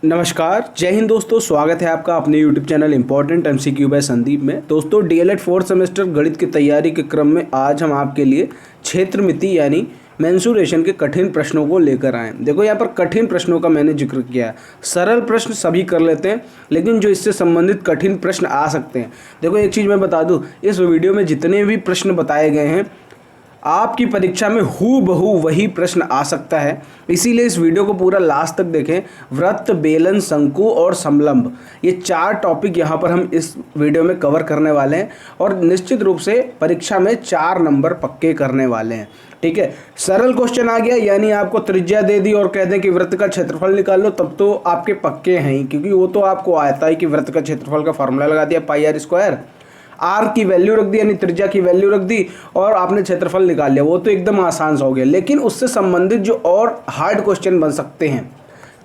नमस्कार, जय हिंद दोस्तों। स्वागत है आपका अपने YouTube channel important MCQ by Sandeep में। दोस्तों DLED 4th सेमेस्टर गणित की तैयारी के क्रम में आज हम आपके लिए क्षेत्र मिति यानी मेंसुरेशन के कठिन प्रश्नों को लेकर आए। देखो यहाँ पर कठिन प्रश्नों का मैंने जिक्र किया है। सरल प्रश्न सभी कर लेते हैं, लेकिन जो इससे संबंधित कठिन प्रश्न आ सकते हैं। देखो एक चीज़ मैं बता दूँ, इस वीडियो में जितने भी प्रश्न बताए गए हैं आपकी परीक्षा में हूबहू वही प्रश्न आ सकता है, इसीलिए इस वीडियो को पूरा लास्ट तक देखें। वृत्त, बेलन, शंकु और समलंब, ये 4 टॉपिक यहाँ पर हम इस वीडियो में कवर करने वाले हैं और निश्चित रूप से परीक्षा में 4 नंबर पक्के करने वाले हैं। ठीक है, सरल क्वेश्चन आ गया, यानी आपको त्रिज्या दे दी और कह दें कि वृत्त का क्षेत्रफल निकाल लो, तब तो आपके पक्के हैं ही, क्योंकि वो तो आपको आता है कि वृत्त का क्षेत्रफल का फॉर्मूला लगा दिया πr², आर की वैल्यू रख दी यानी त्रिज्या की वैल्यू रख दी और आपने क्षेत्रफल निकाल लिया। वो तो एकदम आसान सा हो गया, लेकिन उससे संबंधित जो और हार्ड क्वेश्चन बन सकते हैं,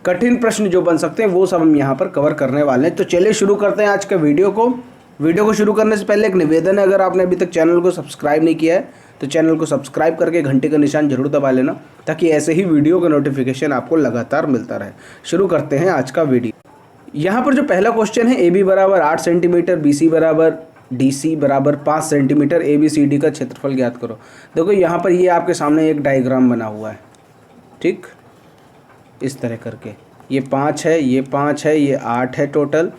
कठिन प्रश्न जो बन सकते हैं, वो सब हम यहाँ पर कवर करने वाले हैं। तो चलिए शुरू करते हैं आज के वीडियो को शुरू करने से पहले एक निवेदन है, अगर आपने अभी तक चैनल को सब्सक्राइब नहीं किया है तो चैनल को सब्सक्राइब करके घंटे का निशान जरूर दबा लेना, ताकि ऐसे ही वीडियो का नोटिफिकेशन आपको लगातार मिलता रहे। शुरू करते हैं आज का वीडियो। यहाँ पर जो पहला क्वेश्चन है, AB बराबर 8 सेंटीमीटर, BC बराबर DC बराबर 5 सेंटीमीटर, ABCD का क्षेत्रफल ज्ञात करो। देखो यहाँ पर ये आपके सामने एक डायग्राम बना हुआ है, ठीक, इस तरह करके ये 5 है, ये 5 है, ये 8 है टोटल।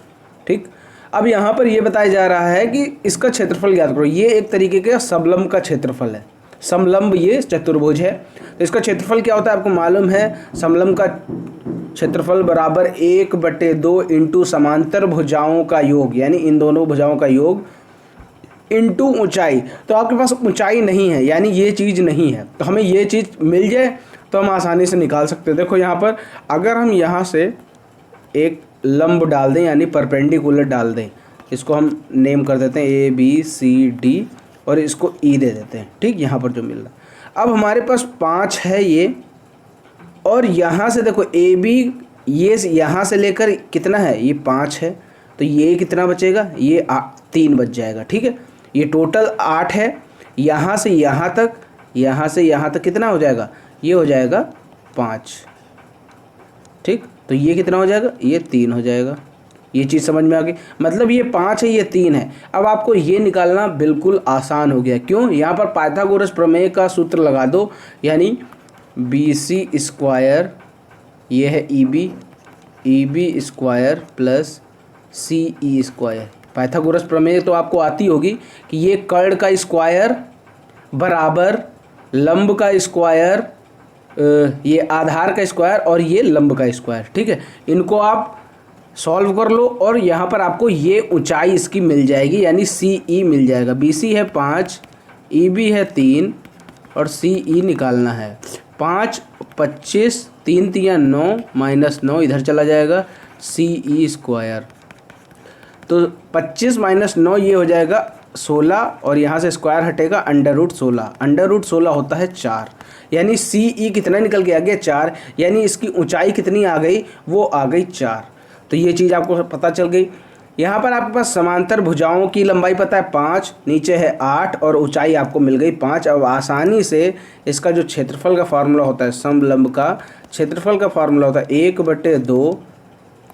ठीक, अब यहाँ पर ये बताया जा रहा है कि इसका क्षेत्रफल ज्ञात करो। ये एक तरीके का समलंब का क्षेत्रफल है। समलंब ये चतुर्भुज है, तो इसका क्षेत्रफल क्या होता है आपको मालूम है। समलंब का क्षेत्रफल बराबर 1/2 इंटू समांतर भुजाओं का योग, यानी इन दोनों भुजाओं का योग इंटू ऊंचाई। तो आपके पास ऊंचाई नहीं है, यानी ये चीज़ नहीं है, तो हमें ये चीज़ मिल जाए तो हम आसानी से निकाल सकते हैं। देखो यहाँ पर अगर हम यहाँ से एक लंब डाल दें यानी परपेंडिकुलर डाल दें, इसको हम नेम कर देते हैं ABCD और इसको E दे देते हैं। ठीक, यहाँ पर जो मिल रहा, अब हमारे पास 5 है ये, और यहाँ से देखो AB ये यहाँ से लेकर कितना है, ये 5 है, तो ये कितना बचेगा, ये 3 बच जाएगा। ठीक है, ये टोटल 8 है, यहाँ से यहाँ तक, यहाँ से यहाँ तक कितना हो जाएगा, ये हो जाएगा 5। ठीक, तो ये कितना हो जाएगा, ये 3 हो जाएगा। ये चीज़ समझ में आ गई, मतलब ये 5 है, ये 3 है। अब आपको ये निकालना बिल्कुल आसान हो गया। क्यों, यहाँ पर पाइथागोरस प्रमेय का सूत्र लगा दो, यानी BC², ये है EB² प्लस CE²। पाइथागोरस प्रमेय तो आपको आती होगी कि ये कर्ण का स्क्वायर बराबर लंब का स्क्वायर, ये आधार का स्क्वायर और ये लंब का स्क्वायर। ठीक है, इनको आप सॉल्व कर लो और यहाँ पर आपको ये ऊंचाई इसकी मिल जाएगी, यानी CE मिल जाएगा। BC है 5, EB है 3 और CE निकालना है 5, 25, 3 तिया 9 माइनस 9 इधर चला जाएगा, CE²। तो 25 माइनस 9 ये हो जाएगा 16 और यहाँ से स्क्वायर हटेगा √16। √16 होता है 4, यानी CE कितना निकल के आ गया 4, यानी इसकी ऊंचाई कितनी आ गई, वो आ गई 4। तो ये चीज़ आपको पता चल गई। यहाँ पर आपके पास समांतर भुजाओं की लंबाई पता है 5, नीचे है 8 और ऊंचाई आपको मिल गई 5। अब आसानी से इसका जो क्षेत्रफल का फार्मूला होता है, समलंब का क्षेत्रफल का फार्मूला होता है 1/2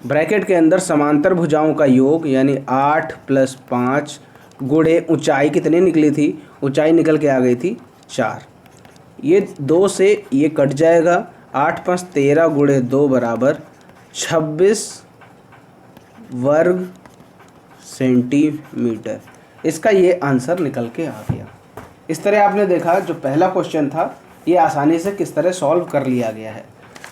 ब्रैकेट के अंदर समांतर भुजाओं का योग, यानी 8 + 5 गुणे ऊंचाई कितनी निकली थी, ऊंचाई निकल के आ गई थी 4। ये 2 से ये कट जाएगा, 8 × 5 = 13 गुणे 2 बराबर 26 वर्ग सेंटीमीटर। इसका ये आंसर निकल के आ गया। इस तरह आपने देखा जो पहला क्वेश्चन था ये आसानी से किस तरह सॉल्व कर लिया गया है।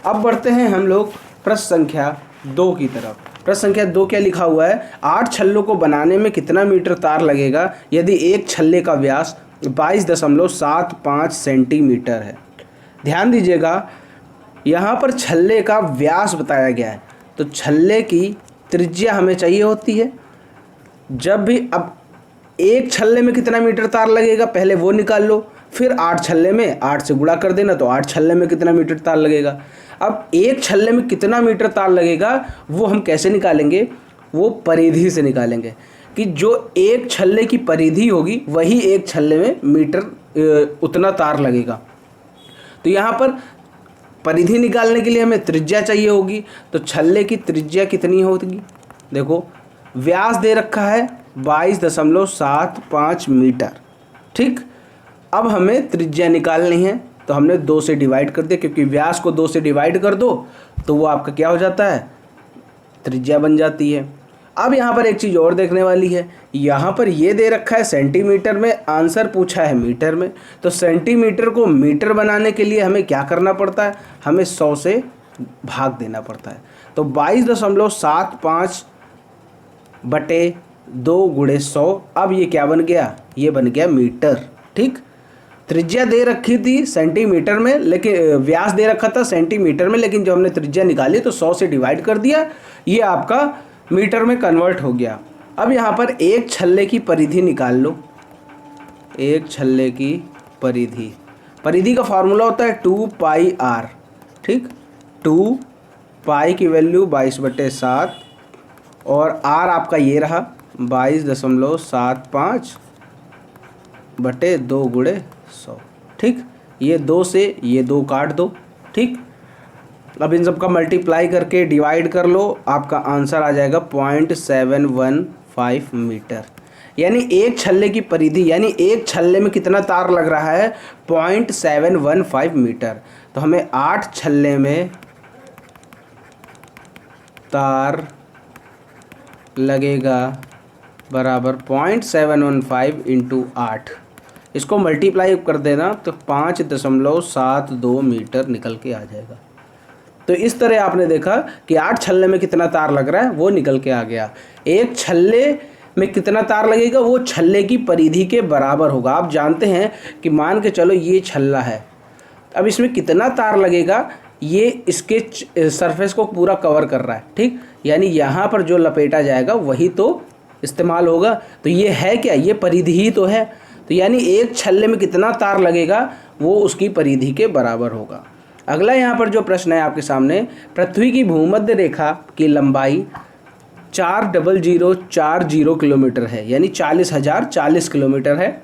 अब बढ़ते हैं हम लोग प्रश्न संख्या 2 की तरफ। प्रश्न संख्या 2 क्या लिखा हुआ है, 8 छल्लों को बनाने में कितना मीटर तार लगेगा यदि एक छल्ले का व्यास 22.75 सेंटीमीटर है। ध्यान दीजिएगा, यहाँ पर छल्ले का व्यास बताया गया है, तो छल्ले की त्रिज्या हमें चाहिए होती है। जब भी अब एक छल्ले में कितना मीटर तार लगेगा पहले वो निकाल लो, फिर 8 छल्ले में 8 से गुणा कर देना, तो 8 छल्ले में कितना मीटर तार लगेगा। अब एक छल्ले में कितना मीटर तार लगेगा वो हम कैसे निकालेंगे, वो परिधि से निकालेंगे, कि जो एक छल्ले की परिधि होगी वही एक छल्ले में मीटर उतना तार लगेगा। तो यहाँ पर परिधि निकालने के लिए हमें त्रिज्या चाहिए होगी, तो छल्ले की त्रिज्या कितनी होगी? देखो व्यास दे रखा है 22.75 मीटर, ठीक। अब हमें त्रिज्या निकालनी है, तो हमने 2 से डिवाइड कर दिया, क्योंकि व्यास को 2 से डिवाइड कर दो तो वो आपका क्या हो जाता है? त्रिज्या बन जाती है। अब यहाँ पर एक चीज़ और देखने वाली है, यहाँ पर ये दे रखा है सेंटीमीटर में, आंसर पूछा है मीटर में, तो सेंटीमीटर को मीटर बनाने के लिए हमें क्या करना पड़ता है? हमें 100 से भाग देना पड़ता है। तो 22.75 बटे 2 गुणे 100, अब ये क्या बन गया? ये बन गया मीटर, ठीक। त्रिज्या दे रखी थी सेंटीमीटर में, लेकिन व्यास दे रखा था सेंटीमीटर में, लेकिन जब हमने त्रिज्या निकाली तो 100 से डिवाइड कर दिया, ये आपका मीटर में कन्वर्ट हो गया। अब यहाँ पर एक छल्ले की परिधि निकाल लो। एक छल्ले की परिधि, परिधि का फॉर्मूला होता है 2 पाई आर, ठीक। 2 पाई की वैल्यू 22/7 और आर आपका ये रहा 22.75 बटे 2 गुणे 100, ठीक। ये 2 से ये 2 काट दो, ठीक। अब इन सब का मल्टीप्लाई करके डिवाइड कर लो, आपका आंसर आ जाएगा 0.715 मीटर। यानी एक छल्ले की परिधि, यानी एक छल्ले में कितना तार लग रहा है? 0.715 मीटर। तो हमें 8 छल्ले में तार लगेगा बराबर 0.715 इंटू 8। इसको मल्टीप्लाई कर देना तो 5.72 मीटर निकल के आ जाएगा। तो इस तरह आपने देखा कि 8 छल्ले में कितना तार लग रहा है वो निकल के आ गया। एक छल्ले में कितना तार लगेगा वो छल्ले की परिधि के बराबर होगा। आप जानते हैं कि मान के चलो ये छल्ला है, अब इसमें कितना तार लगेगा, ये इसके सरफेस को पूरा कवर कर रहा है, ठीक। यानी यहाँ पर जो लपेटा जाएगा वही तो इस्तेमाल होगा। तो ये है क्या? ये परिधि ही तो है। तो यानी एक छल्ले में कितना तार लगेगा वो उसकी परिधि के बराबर होगा। अगला यहाँ पर जो प्रश्न है आपके सामने, पृथ्वी की भूमध्य रेखा की लंबाई 40040 किलोमीटर है, यानी 40,040 किलोमीटर है।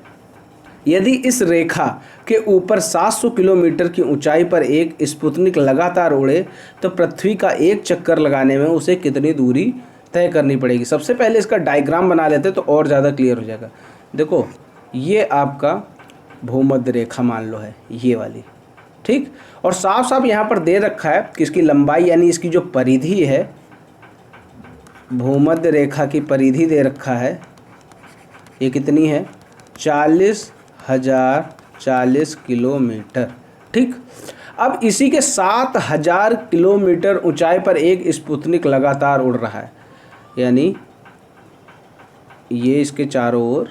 यदि इस रेखा के ऊपर 700 किलोमीटर की ऊंचाई पर एक स्पुतनिक लगातार उड़े तो पृथ्वी का एक चक्कर लगाने में उसे कितनी दूरी तय करनी पड़ेगी? सबसे पहले इसका डायग्राम बना लेते तो और ज़्यादा क्लियर हो जाएगा। देखो ये आपका भूमध्य रेखा मान लो है, ये वाली, ठीक। और साफ साफ यहाँ पर दे रखा है कि इसकी लंबाई यानी इसकी जो परिधि है, भूमध्य रेखा की परिधि दे रखा है, ये कितनी है? 40,040 किलोमीटर, ठीक। अब इसी के 7,000 किलोमीटर ऊंचाई पर एक स्पुतनिक लगातार उड़ रहा है, यानी ये इसके चारों ओर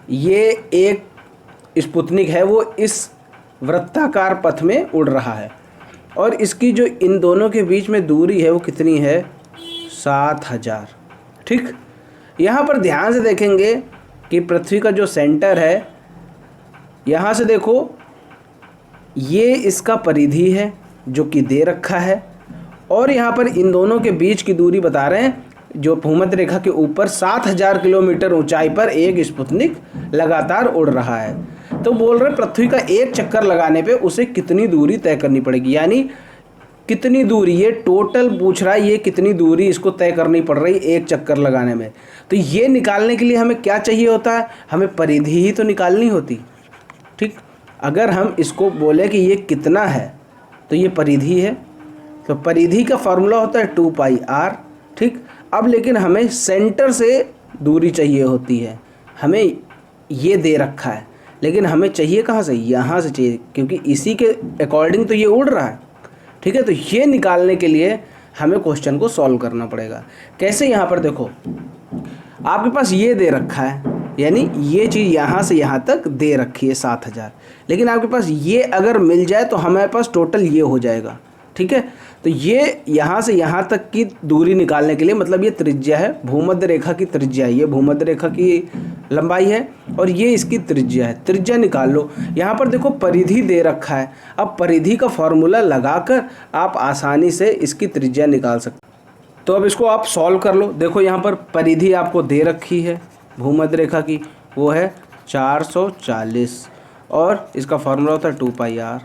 ये एक स्पुतनिक है, वो इस वृत्ताकार पथ में उड़ रहा है और इसकी जो इन दोनों के बीच में दूरी है वो कितनी है? 7,000, ठीक। यहाँ पर ध्यान से देखेंगे कि पृथ्वी का जो सेंटर है, यहाँ से देखो ये इसका परिधि है जो कि दे रखा है, और यहाँ पर इन दोनों के बीच की दूरी बता रहे हैं जो भूमध्य रेखा के ऊपर 7,000 किलोमीटर ऊंचाई पर एक स्पुतनिक लगातार उड़ रहा है। तो बोल रहे पृथ्वी का एक चक्कर लगाने पे उसे कितनी दूरी तय करनी पड़ेगी, यानी कितनी दूरी, ये टोटल पूछ रहा है, ये कितनी दूरी इसको तय करनी पड़ रही एक चक्कर लगाने में। तो ये निकालने के लिए हमें क्या चाहिए होता है? हमें परिधि ही तो निकालनी होती, ठीक। अगर हम इसको बोले कि ये कितना है तो ये परिधि है, तो परिधि का फॉर्मूला होता है 2 पाई आर, ठीक। अब लेकिन हमें सेंटर से दूरी चाहिए होती है, हमें ये दे रखा है, लेकिन हमें चाहिए कहाँ से? यहाँ से चाहिए, क्योंकि इसी के अकॉर्डिंग तो ये उड़ रहा है, ठीक है। तो ये निकालने के लिए हमें क्वेश्चन को सॉल्व करना पड़ेगा। कैसे? यहाँ पर देखो आपके पास ये दे रखा है, यानी ये चीज़ यहाँ से यहाँ तक दे रखी है 7,000, लेकिन आपके पास ये अगर मिल जाए तो हमारे पास टोटल ये हो जाएगा, ठीक है। तो ये यहाँ से यहाँ तक की दूरी निकालने के लिए, मतलब ये त्रिज्या है, भूमध्य रेखा की त्रिज्या है, ये भूमध्य रेखा की लंबाई है और ये इसकी त्रिज्या है, त्रिज्या निकाल लो। यहाँ पर देखो परिधि दे रखा है, अब परिधि का फॉर्मूला लगाकर आप आसानी से इसकी त्रिज्या निकाल सकते। तो अब इसको आप सॉल्व कर लो। देखो यहाँ पर परिधि आपको दे रखी है भूमध्य रेखा की, वो है 440, और इसका फार्मूला होता है 2πr।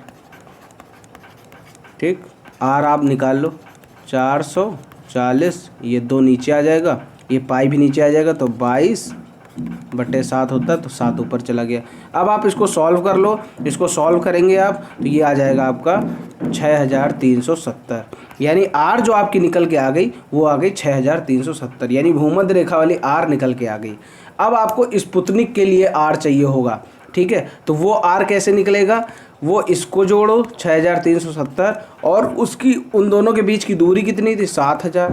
ठीक, आर आप निकाल लो 440, ये 2 नीचे आ जाएगा, ये पाई भी नीचे आ जाएगा, तो 22/7 होता है, तो 7 ऊपर चला गया। अब आप इसको सॉल्व कर लो, इसको सॉल्व करेंगे आप तो ये आ जाएगा आपका 6370, यानी आर जो आपकी निकल के आ गई वो आ गई 6370, यानी भूमध्य रेखा वाली आर निकल के आ गई। अब आपको स्पुतनिक के लिए आर चाहिए होगा, ठीक है, तो वो आर कैसे निकलेगा, वो इसको जोड़ो 6370 और उसकी उन दोनों के बीच की दूरी कितनी थी 7000,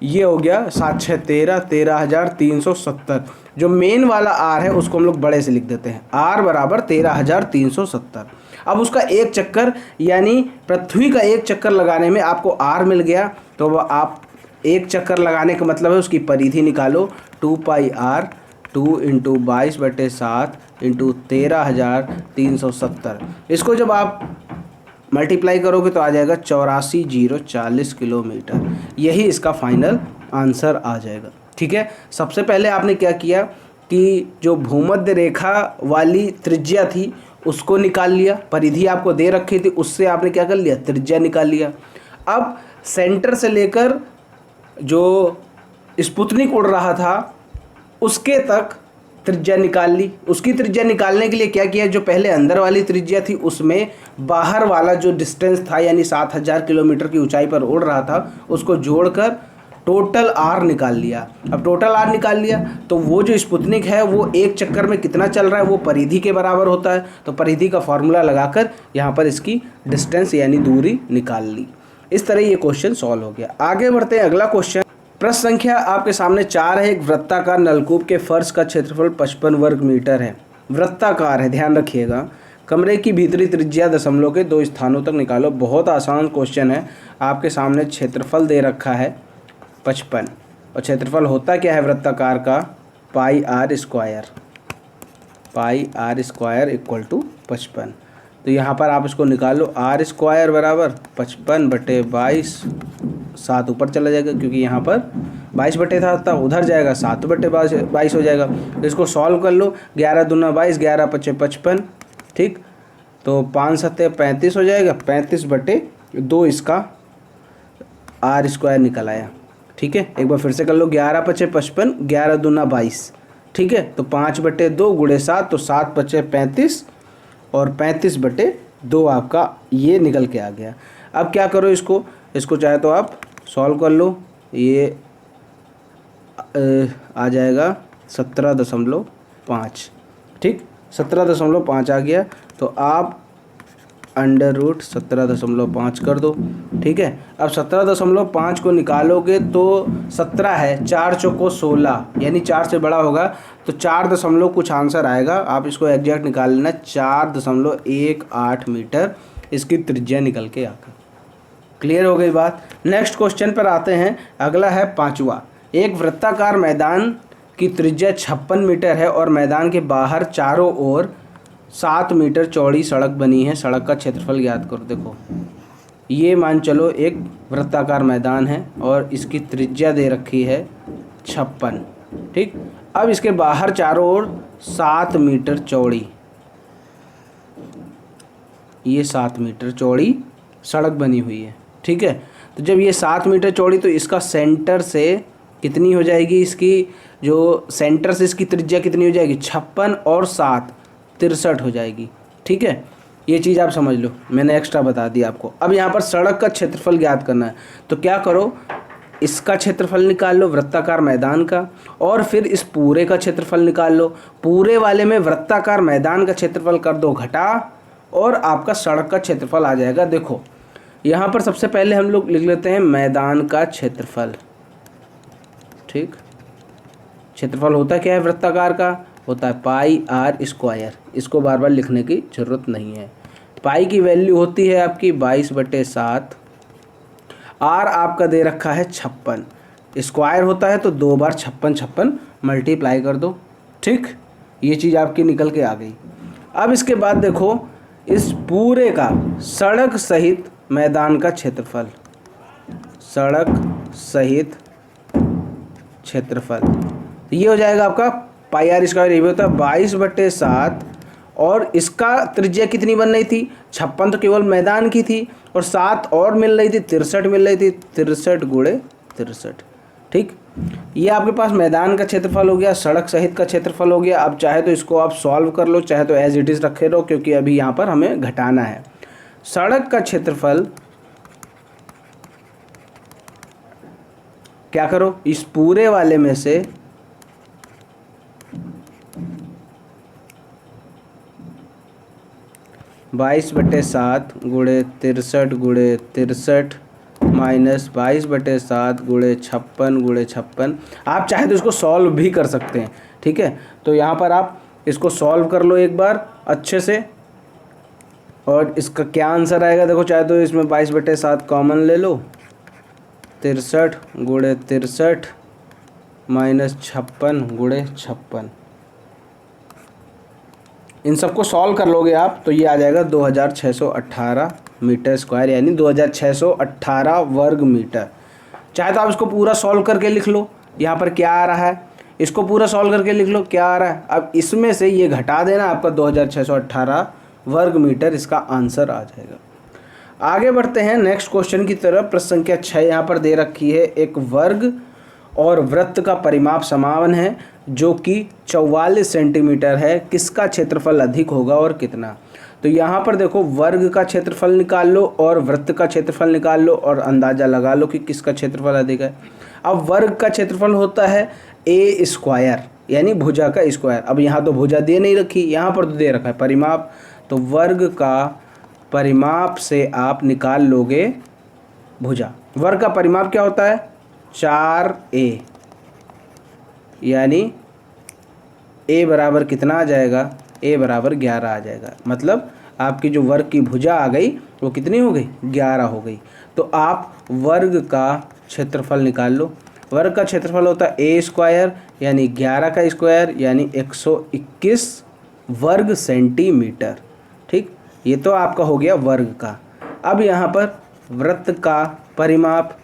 ये हो गया 7 6 13, 13370। जो मेन वाला आर है उसको हम लोग बड़े से लिख देते हैं, आर बराबर 13370। अब उसका एक चक्कर यानी पृथ्वी का एक चक्कर लगाने में आपको आर मिल गया, तो आप एक चक्कर लगाने का मतलब है उसकी परिधि निकालो, 2πr 2 × 22/7 × 13370। इसको जब आप मल्टीप्लाई करोगे तो आ जाएगा 84,040 किलोमीटर, यही इसका फाइनल आंसर आ जाएगा। ठीक है, सबसे पहले आपने क्या किया कि जो भूमध्य रेखा वाली त्रिज्या थी उसको निकाल लिया, परिधि आपको दे रखी थी उससे आपने क्या कर लिया, त्रिज्या निकाल लिया। अब सेंटर से लेकर जो स्पुतनिक उड़ रहा था उसके तक त्रिज्या निकाल ली। उसकी त्रिज्या निकालने के लिए क्या किया, जो पहले अंदर वाली त्रिज्या थी उसमें बाहर वाला जो डिस्टेंस था यानी 7000 किलोमीटर की ऊंचाई पर उड़ रहा था उसको जोड़कर टोटल आर निकाल लिया। अब टोटल आर निकाल लिया तो वो जो स्पुतनिक है वो एक चक्कर में कितना चल रहा है वो परिधि के बराबर होता है, तो परिधि का फॉर्मूला लगाकर यहाँ पर इसकी डिस्टेंस यानी दूरी निकाल ली। इस तरह ये क्वेश्चन सॉल्व हो गया। आगे बढ़ते हैं, अगला क्वेश्चन। प्रश्न संख्या आपके सामने 4 है। एक वृत्ताकार नलकूप के फर्श का क्षेत्रफल 55 वर्ग मीटर है। वृत्ताकार है, ध्यान रखिएगा। कमरे की भीतरी त्रिज्या दशमलव के 2 स्थानों तक निकालो। बहुत आसान क्वेश्चन है। आपके सामने क्षेत्रफल दे रखा है 55 और क्षेत्रफल होता क्या है वृत्ताकार का, πr²। πr² = 55। तो यहाँ पर आप इसको निकालो, r² बराबर 55/22, 7 ऊपर चला जाएगा क्योंकि यहाँ पर 22 था उधर जाएगा 7/22 हो जाएगा। तो इसको सॉल्व कर लो, 11 दूना 22, 11 पचे 55, ठीक, तो 5 7 35 हो जाएगा, 35/2 इसका r² निकल आया। ठीक है, एक बार फिर से कर लो, 11 पचे 55, 11 दूना 22, ठीक है, तो 5/2 × 7 तो 7 पचे 35 और 35/2 आपका ये निकल के आ गया। अब क्या करो, इसको चाहे तो आप सॉल्व कर लो, ये आ जाएगा 17.5, ठीक, 17.5 आ गया। तो आप √17.5 कर दो। ठीक है, अब 17.5 को निकालोगे तो 17 है, 4 चौको 16 यानी 4 से बड़ा होगा तो 4 दशमलव कुछ आंसर आएगा। आप इसको एग्जैक्ट निकाल लेना, 4.18 मीटर इसकी त्रिज्या निकल के आकर। क्लियर हो गई बात। नेक्स्ट क्वेश्चन पर आते हैं। अगला है 5वां। एक वृत्ताकार मैदान की त्रिज्या 56 मीटर है और मैदान के बाहर चारों ओर 7 मीटर चौड़ी सड़क बनी है। सड़क का क्षेत्रफल ज्ञात करो। देखो, ये मान चलो एक वृत्ताकार मैदान है और इसकी त्रिज्या दे रखी है 56, ठीक। अब इसके बाहर चारों ओर 7 मीटर चौड़ी, ये 7 मीटर चौड़ी सड़क बनी हुई है, ठीक है। तो जब ये 7 मीटर चौड़ी तो इसका सेंटर से कितनी हो जाएगी, इसकी जो सेंटर से इसकी त्रिज्या कितनी हो जाएगी, 56 और 7 63 हो जाएगी। ठीक है, ये चीज़ आप समझ लो, मैंने एक्स्ट्रा बता दिया आपको। अब यहाँ पर सड़क का क्षेत्रफल ज्ञात करना है तो क्या करो, इसका क्षेत्रफल निकाल लो वृत्ताकार मैदान का और फिर इस पूरे का क्षेत्रफल निकाल लो। पूरे वाले में वृत्ताकार मैदान का क्षेत्रफल कर दो घटा और आपका सड़क का क्षेत्रफल आ जाएगा। देखो यहाँ पर सबसे पहले हम लोग लिख लेते हैं मैदान का क्षेत्रफल, ठीक। क्षेत्रफल होता क्या है वृत्ताकार का, होता है πr²। इसको बार बार लिखने की ज़रूरत नहीं है। पाई की वैल्यू होती है आपकी 22/7, आर आपका दे रखा है 56, स्क्वायर होता है तो 2 बार 56 मल्टीप्लाई कर दो, ठीक। ये चीज़ आपकी निकल के आ गई। अब इसके बाद देखो इस पूरे का सड़क सहित मैदान का क्षेत्रफल, सड़क सहित क्षेत्रफल, ये हो जाएगा आपका πr²। ये भी होता है 22/7 और इसका त्रिज्या कितनी बन रही थी, 56 तो केवल मैदान की थी, और 7 और मिल रही थी, 63 मिल रही थी, 63 गुणे 63। ठीक, ये आपके पास मैदान का क्षेत्रफल हो गया, सड़क सहित का क्षेत्रफल हो गया। अब चाहे तो इसको आप सॉल्व कर लो, चाहे तो एज इट इज़ रखे रहो, क्योंकि अभी यहाँ पर हमें घटाना है। सड़क का क्षेत्रफल क्या करो, इस पूरे वाले में से 22/7 गुणे 63 गुणे 63 माइनस 22/7 गुणे 56 गुणे 56। आप चाहे तो इसको सॉल्व भी कर सकते हैं। ठीक है, तो यहाँ पर आप इसको सॉल्व कर लो एक बार अच्छे से, और इसका क्या आंसर आएगा देखो। चाहे तो इसमें 22/7 कॉमन ले लो, 63 गुणे 63 माइनस 56 गुणे 56, इन सबको सॉल्व कर लोगे आप तो ये आ जाएगा 2618 मीटर स्क्वायर, यानी 2618 वर्ग मीटर। चाहे तो आप इसको पूरा सॉल्व करके लिख लो, यहाँ पर क्या आ रहा है, इसको पूरा सॉल्व करके लिख लो क्या आ रहा है। अब इसमें से ये घटा देना, आपका 2618 वर्ग मीटर इसका आंसर आ जाएगा। आगे बढ़ते हैं नेक्स्ट क्वेश्चन की तरफ। प्रश्न संख्या 6 यहाँ पर दे रखी है, एक वर्ग और वृत्त का परिमाप समान है जो कि 44 सेंटीमीटर है, किसका क्षेत्रफल अधिक होगा और कितना। तो यहाँ पर देखो, वर्ग का क्षेत्रफल निकाल लो और वृत्त का क्षेत्रफल निकाल लो और अंदाज़ा लगा लो कि किसका क्षेत्रफल अधिक है। अब वर्ग का क्षेत्रफल होता है ए स्क्वायर, यानी भुजा का स्क्वायर। अब यहाँ तो भुजा दे नहीं रखी, यहाँ पर तो दे रखा है परिमाप, तो वर्ग का परिमाप से आप निकाल लोगे भुजा। वर्ग का परिमाप क्या होता है, 4a, यानी a बराबर कितना आ जाएगा, a बराबर 11 आ जाएगा। मतलब आपकी जो वर्ग की भुजा आ गई वो कितनी हो गई, 11 हो गई। तो आप वर्ग का क्षेत्रफल निकाल लो। वर्ग का क्षेत्रफल होता है ए स्क्वायर, यानी 11 का स्क्वायर, यानी 121 वर्ग सेंटीमीटर। ठीक, ये तो आपका हो गया वर्ग का। अब यहाँ पर वृत्त का परिमाप,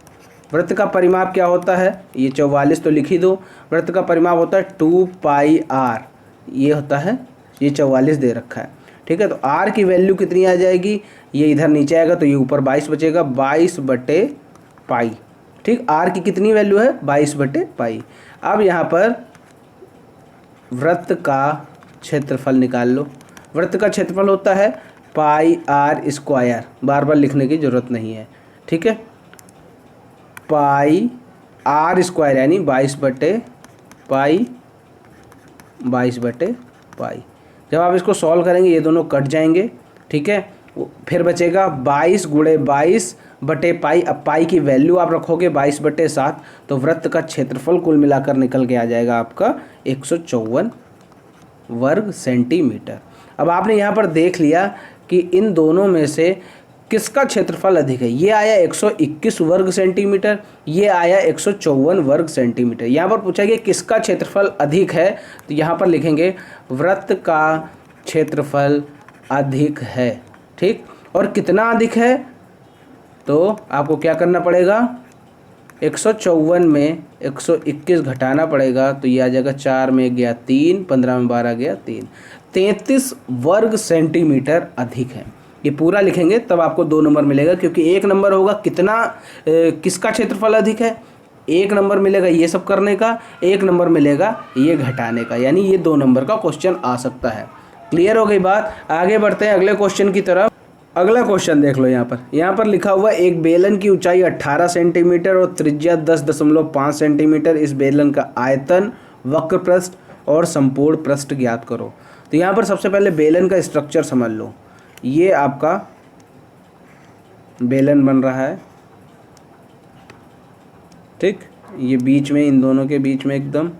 वृत्त का परिमाप क्या होता है, ये 44 तो लिख ही दो। वृत्त का परिमाप होता है 2πr, ये होता है, ये 44 दे रखा है। ठीक है, तो r की वैल्यू कितनी आ जाएगी, ये इधर नीचे आएगा तो ये ऊपर 22 बचेगा, 22/π। ठीक, r की कितनी वैल्यू है, 22/π। अब यहाँ पर वृत्त का क्षेत्रफल निकाल लो। वृत्त का क्षेत्रफल होता है πr स्क्वायर, बार बार लिखने की ज़रूरत नहीं है। ठीक है, πr स्क्वायर यानी 22/π, 22/π। जब आप इसको सॉल्व करेंगे ये दोनों कट जाएंगे। ठीक है, फिर बचेगा 22 गुणे 22/π। अब पाई की वैल्यू आप रखोगे 22/7, तो वृत्त का क्षेत्रफल कुल मिलाकर निकल के आ जाएगा आपका 154 वर्ग सेंटीमीटर। अब आपने यहाँ पर देख लिया कि इन दोनों में से किसका क्षेत्रफल अधिक है। ये आया 121 वर्ग सेंटीमीटर, ये आया 154 वर्ग सेंटीमीटर। यहाँ पर पूछा गया किसका क्षेत्रफल अधिक है, तो यहाँ पर लिखेंगे वृत्त का क्षेत्रफल अधिक है। ठीक, और कितना अधिक है, तो आपको क्या करना पड़ेगा, 154 में 121 घटाना पड़ेगा, तो ये आ जाएगा 4 में गया 3, 15 में 12 गया 3, 33 वर्ग सेंटीमीटर अधिक है। ये पूरा लिखेंगे तब आपको 2 नंबर मिलेगा, क्योंकि 1 नंबर होगा कितना किसका क्षेत्रफल अधिक है, 1 नंबर मिलेगा ये सब करने का, 1 नंबर मिलेगा ये घटाने का, यानी ये 2 नंबर का क्वेश्चन आ सकता है। क्लियर हो गई बात। आगे बढ़ते हैं अगले क्वेश्चन की तरफ। अगला क्वेश्चन देख लो, यहाँ पर लिखा हुआ एक बेलन की ऊंचाई 18 सेंटीमीटर और त्रिज्या 10.5 सेंटीमीटर। इस बेलन का आयतन, वक्र पृष्ठ और संपूर्ण पृष्ठ ज्ञात करो। तो यहाँ पर सबसे पहले बेलन का स्ट्रक्चर समझ लो। ये आपका बेलन बन रहा है, ठीक, ये बीच में, इन दोनों के बीच में एकदम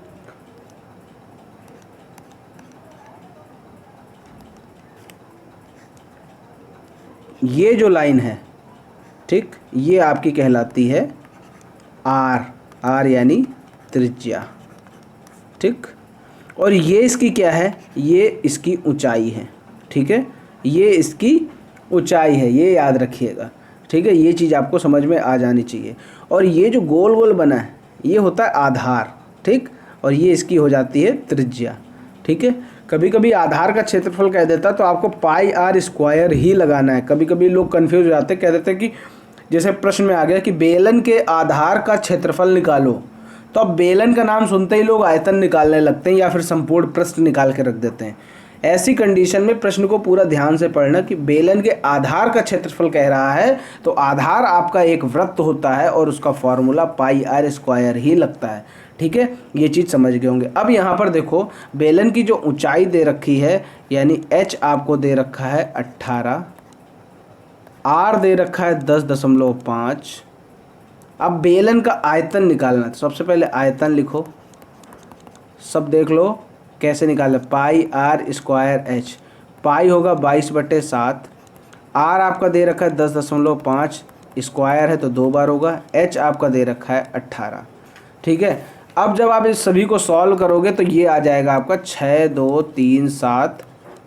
ये जो लाइन है, ठीक, ये आपकी कहलाती है आर, आर यानी त्रिज्या। ठीक, और ये इसकी क्या है, ये इसकी ऊंचाई है। ठीक है, ये इसकी ऊंचाई है, ये याद रखिएगा। ठीक है, ये चीज़ आपको समझ में आ जानी चाहिए। और ये जो गोल गोल बना है ये होता है आधार। ठीक, और ये इसकी हो जाती है त्रिज्या। ठीक है, कभी कभी आधार का क्षेत्रफल कह देता तो आपको पाई आर स्क्वायर ही लगाना है। कभी कभी लोग कंफ्यूज हो जाते, कह देते हैं कि जैसे प्रश्न में आ गया कि बेलन के आधार का क्षेत्रफल निकालो, तो अब बेलन का नाम सुनते ही लोग आयतन निकालने लगते हैं या फिर संपूर्ण पृष्ठ निकाल के रख देते हैं। ऐसी कंडीशन में प्रश्न को पूरा ध्यान से पढ़ना कि बेलन के आधार का क्षेत्रफल कह रहा है तो आधार आपका एक वृत्त होता है और उसका फॉर्मूला पाई आर स्क्वायर ही लगता है। ठीक है, ये चीज़ समझ गए होंगे। अब यहाँ पर देखो बेलन की जो ऊंचाई दे रखी है यानी h आपको दे रखा है 18, r दे रखा है 10.5। अब बेलन का आयतन निकालना है तो सबसे पहले आयतन लिखो, सब देख लो कैसे निकालें। पाई आर स्क्वायर एच, पाई होगा 22/7, आर आपका दे रखा है 10.5, स्क्वायर है तो 2 बार होगा, एच आपका दे रखा है 18। ठीक है, अब जब आप इस सभी को सॉल्व करोगे तो ये आ जाएगा आपका 6237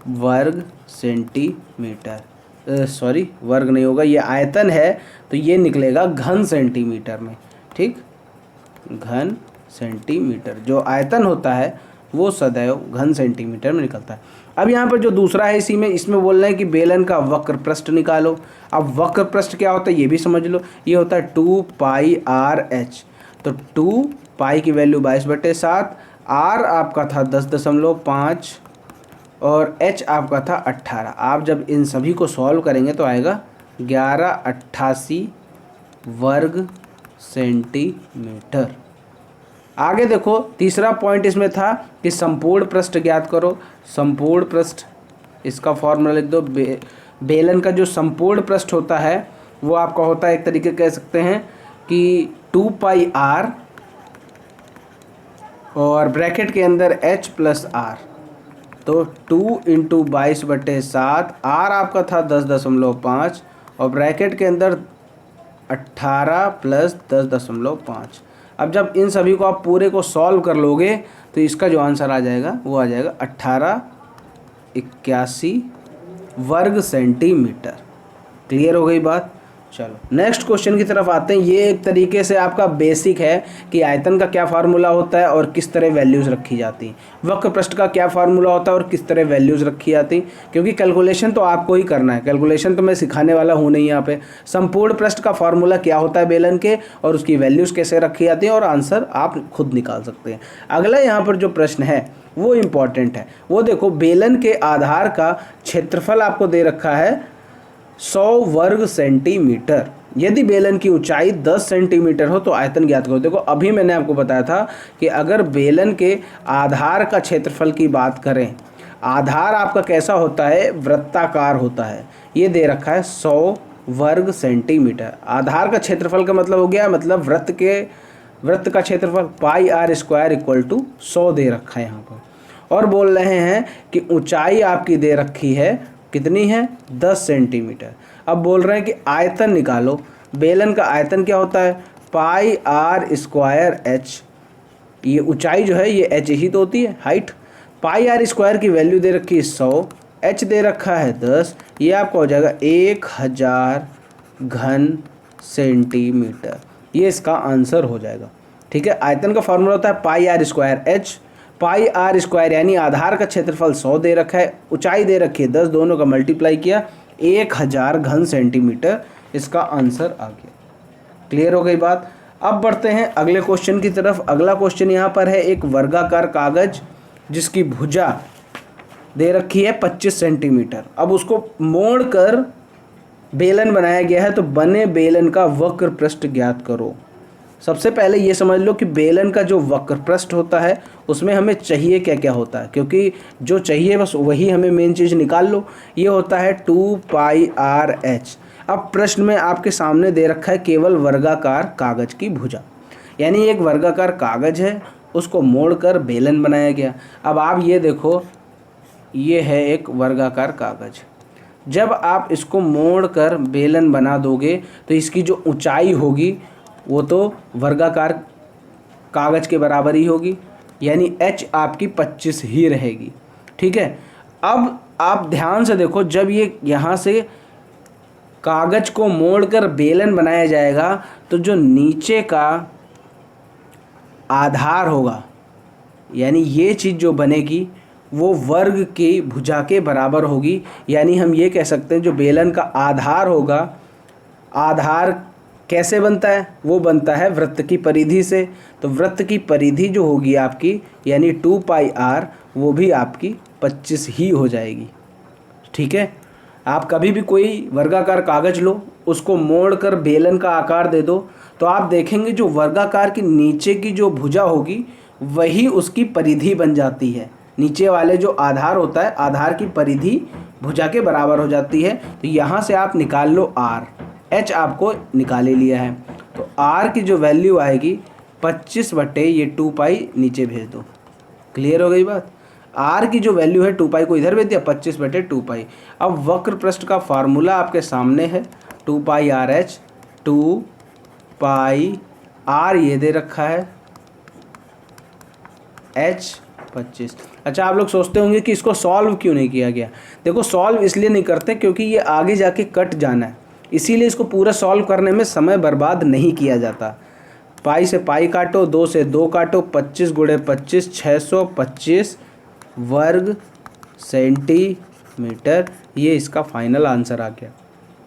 वर्ग सेंटीमीटर। सॉरी वर्ग नहीं होगा, ये आयतन है तो ये निकलेगा घन सेंटीमीटर में। ठीक, घन सेंटीमीटर, जो आयतन होता है वो सदैव घन सेंटीमीटर में निकलता है। अब यहाँ पर जो दूसरा है इसमें बोल रहे हैं कि बेलन का वक्र पृष्ठ निकालो। अब वक्र पृष्ठ क्या होता है ये भी समझ लो, ये होता है 2 पाई आर एच। तो 2 पाई की वैल्यू 22/7, आर आपका था 10.5 और एच आपका था 18। आप जब इन सभी को सॉल्व करेंगे तो आएगा 1188 वर्ग सेंटीमीटर। आगे देखो तीसरा पॉइंट इसमें था कि संपूर्ण पृष्ठ ज्ञात करो। संपूर्ण पृष्ठ, इसका फॉर्मूला लिख दो। बेलन का जो संपूर्ण पृष्ठ होता है वो आपका होता है, एक तरीके कह सकते हैं कि 2 पाई आर और ब्रैकेट के अंदर h प्लस आर, तो 2 × 22/7, आर आपका था 10.5 और ब्रैकेट के अंदर 18 + 10.5। अब जब इन सभी को आप पूरे को सॉल्व कर लोगे तो इसका जो आंसर आ जाएगा वो आ जाएगा 1881 वर्ग सेंटीमीटर। क्लियर हो गई बात। चलो नेक्स्ट क्वेश्चन की तरफ आते हैं। ये एक तरीके से आपका बेसिक है कि आयतन का क्या फार्मूला होता है और किस तरह वैल्यूज़ रखी जाती हैं, वक्र पृष्ठ का क्या फार्मूला होता है और किस तरह वैल्यूज़ रखी जाती, क्योंकि कैलकुलेशन तो आपको ही करना है, कैलकुलेशन तो मैं सिखाने वाला हूँ नहीं यहाँ पे। संपूर्ण पृष्ठ का फार्मूला क्या होता है बेलन के और उसकी वैल्यूज़ कैसे रखी जाती हैं और आंसर आप खुद निकाल सकते हैं। अगला यहाँ पर जो प्रश्न है वो इम्पॉर्टेंट है, वो देखो बेलन के आधार का क्षेत्रफल आपको दे रखा है 100 वर्ग सेंटीमीटर। यदि बेलन की ऊंचाई 10 सेंटीमीटर हो तो आयतन ज्ञात करो। देखो अभी मैंने आपको बताया था कि अगर बेलन के आधार का क्षेत्रफल की बात करें, आधार आपका कैसा होता है, वृत्ताकार होता है। ये दे रखा है 100 वर्ग सेंटीमीटर। आधार का क्षेत्रफल का मतलब हो गया, मतलब वृत्त का क्षेत्रफल पाई आर स्क्वायर इक्वल टू 100 दे रखा है यहाँ पर। और बोल रहे हैं कि ऊंचाई आपकी दे रखी है, कितनी है, 10 सेंटीमीटर। अब बोल रहे हैं कि आयतन निकालो। बेलन का आयतन क्या होता है, पाई आर स्क्वायर एच। ये ऊंचाई जो है ये एच ही तो होती है, हाइट। पाई आर स्क्वायर की वैल्यू दे रखी है 100, एच दे रखा है 10, ये आपका हो जाएगा 1000 घन सेंटीमीटर। ये इसका आंसर हो जाएगा। ठीक है, आयतन का फॉर्मूला होता है pi r square h. Pi r square यानी आधार का क्षेत्रफल 100 दे रखा है, ऊंचाई दे रखी है 10, दोनों का मल्टीप्लाई किया 1000 घन सेंटीमीटर। इसका आंसर आ गया। क्लियर हो गई बात। अब बढ़ते हैं अगले क्वेश्चन की तरफ। अगला क्वेश्चन यहाँ पर है एक वर्गाकार कागज जिसकी भुजा दे रखी है 25 सेंटीमीटर। अब उसको मोड़ कर बेलन बनाया गया है, तो बने बेलन का वक्र पृष्ठ ज्ञात करो। सबसे पहले ये समझ लो कि बेलन का जो वक्र पृष्ठ होता है उसमें हमें चाहिए क्या क्या होता है, क्योंकि जो चाहिए बस वही हमें मेन चीज़ निकाल लो। ये होता है 2 पाई आर एच। अब प्रश्न में आपके सामने दे रखा है केवल वर्गाकार कागज की भुजा, यानी एक वर्गाकार कागज है, उसको मोड़कर बेलन बनाया गया। अब आप ये देखो, ये है एक वर्गाकार कागज। जब आप इसको मोड़कर बेलन बना दोगे तो इसकी जो ऊंचाई होगी वो तो वर्गाकार कागज के बराबर ही होगी, यानी h आपकी 25 ही रहेगी। ठीक है, अब आप ध्यान से देखो, जब ये यहाँ से कागज को मोड़कर बेलन बनाया जाएगा तो जो नीचे का आधार होगा, यानी ये चीज़ जो बनेगी वो वर्ग की भुजा के बराबर होगी। यानी हम ये कह सकते हैं जो बेलन का आधार होगा, आधार कैसे बनता है, वो बनता है वृत्त की परिधि से। तो वृत्त की परिधि जो होगी आपकी यानी 2πr वो भी आपकी 25 ही हो जाएगी। ठीक है, आप कभी भी कोई वर्गाकार कागज लो, उसको मोड़ कर बेलन का आकार दे दो, तो आप देखेंगे जो वर्गाकार की नीचे की जो भुजा होगी वही उसकी परिधि बन जाती है। नीचे वाले जो आधार होता है, आधार की परिधि भुजा के बराबर हो जाती है। तो यहाँ से आप निकाल लो r, h आपको निकाले लिया है। तो r की जो वैल्यू आएगी 25 बटे ये 2π नीचे भेज दो। क्लियर हो गई बात। r की जो वैल्यू है 2π को इधर भेज दिया, 25 बटे 2π। अब वक्र पृष्ठ का फार्मूला आपके सामने है, 2πrh, 2πr ये दे रखा है, h 25। अच्छा, आप लोग सोचते होंगे कि इसको सॉल्व क्यों नहीं किया गया। देखो, सॉल्व इसलिए नहीं करते क्योंकि ये आगे जाके कट जाना है, इसीलिए इसको पूरा सॉल्व करने में समय बर्बाद नहीं किया जाता। पाई से पाई काटो, 2 से 2 काटो, 25 गुणे 25 625 वर्ग सेंटीमीटर, ये इसका फाइनल आंसर आ गया।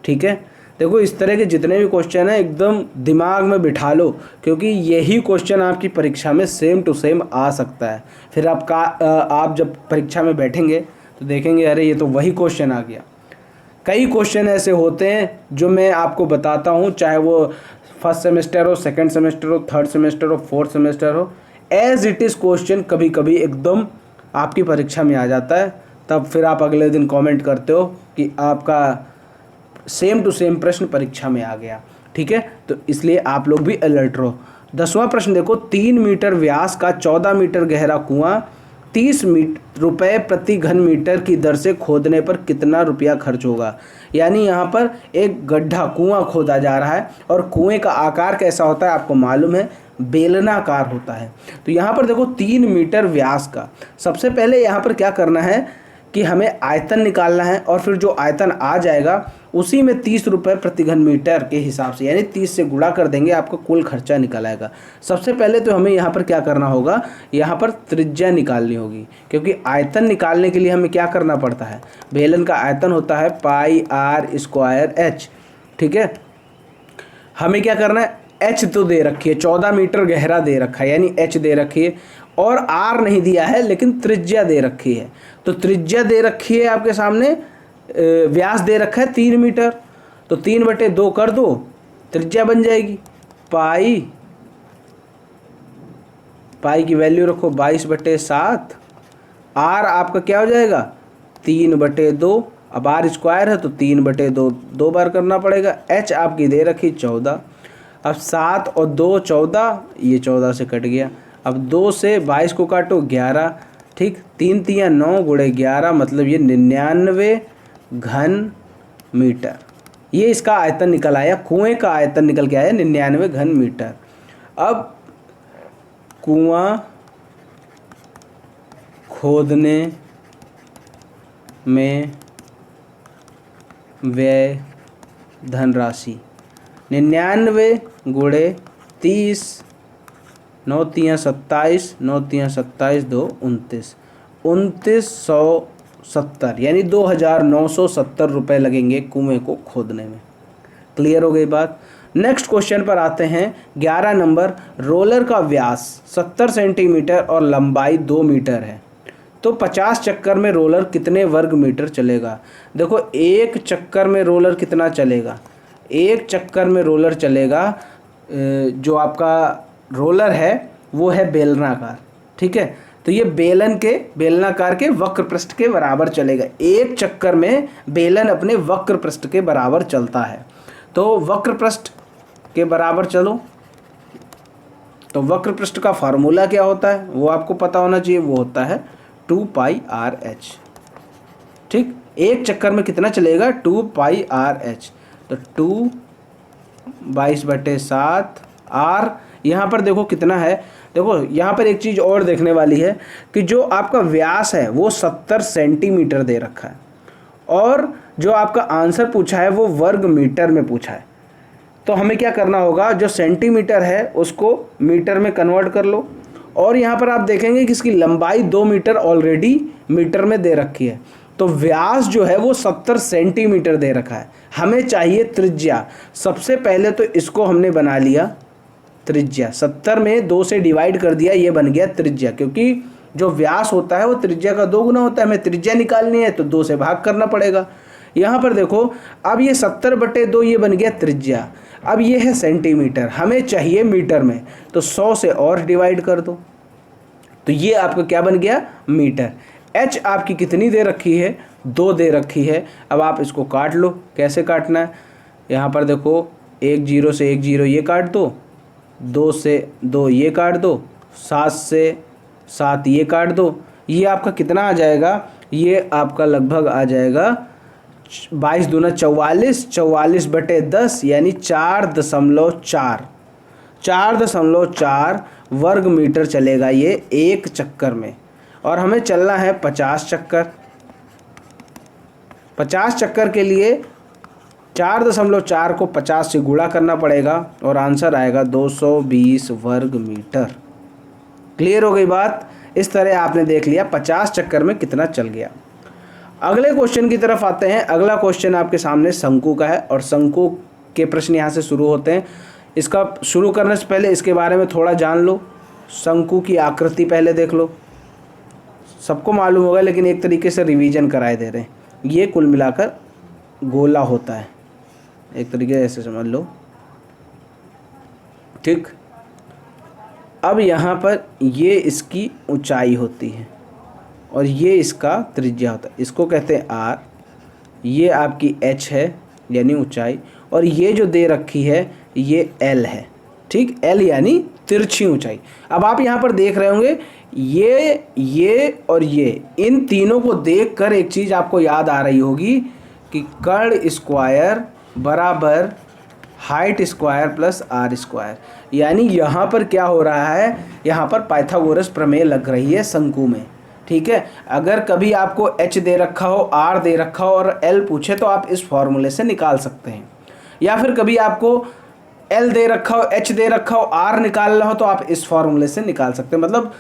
ठीक है, देखो इस तरह के जितने भी क्वेश्चन हैं एकदम दिमाग में बिठा लो, क्योंकि यही क्वेश्चन आपकी परीक्षा में सेम टू सेम आ सकता है। फिर आप जब परीक्षा में बैठेंगे तो देखेंगे अरे ये तो वही क्वेश्चन आ गया। कई क्वेश्चन ऐसे होते हैं जो मैं आपको बताता हूँ, चाहे वो फर्स्ट सेमेस्टर हो, सेकंड सेमेस्टर हो, थर्ड सेमेस्टर हो, फोर्थ सेमेस्टर हो, एज इट इज़ क्वेश्चन कभी कभी एकदम आपकी परीक्षा में आ जाता है। तब फिर आप अगले दिन कमेंट करते हो कि आपका सेम टू सेम प्रश्न परीक्षा में आ गया। ठीक है, तो इसलिए आप लोग भी अलर्ट रहो। 10वां प्रश्न देखो, 3 मीटर व्यास का 14 मीटर गहरा कुआं 30 रुपये प्रति घन मीटर की दर से खोदने पर कितना रुपया खर्च होगा। यानी यहाँ पर एक गड्ढा कुआं खोदा जा रहा है और कुएं का आकार कैसा होता है आपको मालूम है, बेलनाकार होता है। तो यहाँ पर देखो 3 मीटर व्यास का, सबसे पहले यहाँ पर क्या करना है कि हमें आयतन निकालना है और फिर जो आयतन आ जाएगा उसी में 30 रुपये प्रति घन मीटर के हिसाब से यानी 30 से गुणा कर देंगे, आपको कुल खर्चा निकल आएगा। सबसे पहले तो हमें यहाँ पर क्या करना होगा, यहाँ पर त्रिज्या निकालनी होगी, क्योंकि आयतन निकालने के लिए हमें क्या करना पड़ता है, बेलन का आयतन होता है πr²h। ठीक है, हमें क्या करना है, h तो दे रखी है, 14 मीटर गहरा दे रखा है यानी h दे रखी है, और r नहीं दिया है लेकिन त्रिज्या दे रखी है। तो त्रिज्या दे रखी है आपके सामने, व्यास दे रखा है 3 मीटर, तो 3/2 कर दो, त्रिज्या बन जाएगी पाई की वैल्यू रखो 22/7, r आपका क्या हो जाएगा 3/2। अब r² है तो 3/2 2 बार करना पड़ेगा। h आपकी दे रखी 14, अब 7 और 2 14, ये 14 से कट गया। अब 2 से 22 को काटो 11, ठीक, 3 3 9 गुणे 11 मतलब ये 99 घन मीटर। ये इसका आयतन निकल आया, कुएं का आयतन निकल के आया 99 घन मीटर। अब कुआं खोदने में व्यय धनराशि 99 गुणे 30, 9 3 27, 9 3 27 2 29, 2970 यानी 2970 रुपये लगेंगे कुएं को खोदने में। क्लियर हो गई बात। नेक्स्ट क्वेश्चन पर आते हैं। 11 नंबर, रोलर का व्यास 70 सेंटीमीटर और लंबाई 2 मीटर है, तो 50 चक्कर में रोलर कितने वर्ग मीटर चलेगा। देखो, एक चक्कर में रोलर कितना चलेगा, एक चक्कर में रोलर चलेगा, जो आपका रोलर है वो है बेलनाकार। ठीक है, तो ये बेलनाकार के वक्र पृष्ठ के बराबर चलेगा। एक चक्कर में बेलन अपने वक्र पृष्ठ के बराबर चलता है। तो वक्र पृष्ठ के बराबर चलो, तो वक्र पृष्ठ का फार्मूला क्या होता है वो आपको पता होना चाहिए, वो होता है 2πrh। ठीक, एक चक्कर में कितना चलेगा 2πrh, तो 2 22/7 r। यहाँ पर देखो कितना है, देखो यहाँ पर एक चीज़ और देखने वाली है कि जो आपका व्यास है वो 70 सेंटीमीटर दे रखा है और जो आपका आंसर पूछा है वो वर्ग मीटर में पूछा है। तो हमें क्या करना होगा, जो सेंटीमीटर है उसको मीटर में कन्वर्ट कर लो और यहाँ पर आप देखेंगे कि इसकी लंबाई 2 मीटर ऑलरेडी मीटर में दे रखी है। तो व्यास जो है वो 70 सेंटीमीटर दे रखा है। हमें चाहिए त्रिज्या। सबसे पहले तो इसको हमने बना लिया त्रिज्या, 70 में 2 से डिवाइड कर दिया, ये बन गया त्रिज्या। क्योंकि जो व्यास होता है वो त्रिज्या का 2 गुना होता है। हमें त्रिज्या निकालनी है तो 2 से भाग करना पड़ेगा। यहाँ पर देखो, अब ये 70/2 ये बन गया त्रिज्या। अब ये है सेंटीमीटर, हमें चाहिए मीटर में, तो 100 से और डिवाइड कर दो, तो ये आपका क्या बन गया, मीटर। एच आपकी कितनी दे रखी है, 2 दे रखी है। अब आप इसको काट लो। कैसे काटना है, यहाँ पर देखो, 1 0 से 1 0 ये काट दो, 2 से 2 ये काट दो, 7 से 7 ये काट दो। ये आपका कितना आ जाएगा, ये आपका लगभग आ जाएगा 22 दूना 44, 44/10 यानी 4.4 वर्ग मीटर चलेगा ये एक चक्कर में। और हमें चलना है 50 चक्कर। 50 चक्कर के लिए 4.4 को 50 से गुणा करना पड़ेगा और आंसर आएगा 220 वर्ग मीटर। क्लियर हो गई बात। इस तरह आपने देख लिया 50 चक्कर में कितना चल गया। अगले क्वेश्चन की तरफ आते हैं। अगला क्वेश्चन आपके सामने शंकु का है और शंकु के प्रश्न यहाँ से शुरू होते हैं। इसका शुरू करने से पहले इसके बारे में थोड़ा जान लो। शंकु की आकृति पहले देख लो, सबको मालूम होगा लेकिन एक तरीके से रिवीजन कराए दे रहे हैं। ये कुल मिलाकर गोला होता है, एक तरीके से ऐसे समझ लो, ठीक। अब यहाँ पर ये इसकी ऊंचाई होती है और ये इसका त्रिज्या होता है, इसको कहते हैं आर। ये आपकी एच है यानी ऊंचाई, और ये जो दे रखी है ये एल है, ठीक। एल यानी तिरछी ऊंचाई। अब आप यहाँ पर देख रहे होंगे ये और ये, इन तीनों को देखकर एक चीज़ आपको याद आ रही होगी कि कर्ण स्क्वायर बराबर height square plus R square. यानी यहाँ पर क्या हो रहा है, यहाँ पर पाइथागोरस प्रमेय लग रही है शंकु में, ठीक है। अगर कभी आपको एच दे रखा हो, आर दे रखा हो और एल पूछे तो आप इस फॉर्मूले से निकाल सकते हैं। या फिर कभी आपको एल दे रखा हो, एच दे रखा हो, आर निकालना हो तो आप इस फॉर्मूले से निकाल सकते हैं। मतलब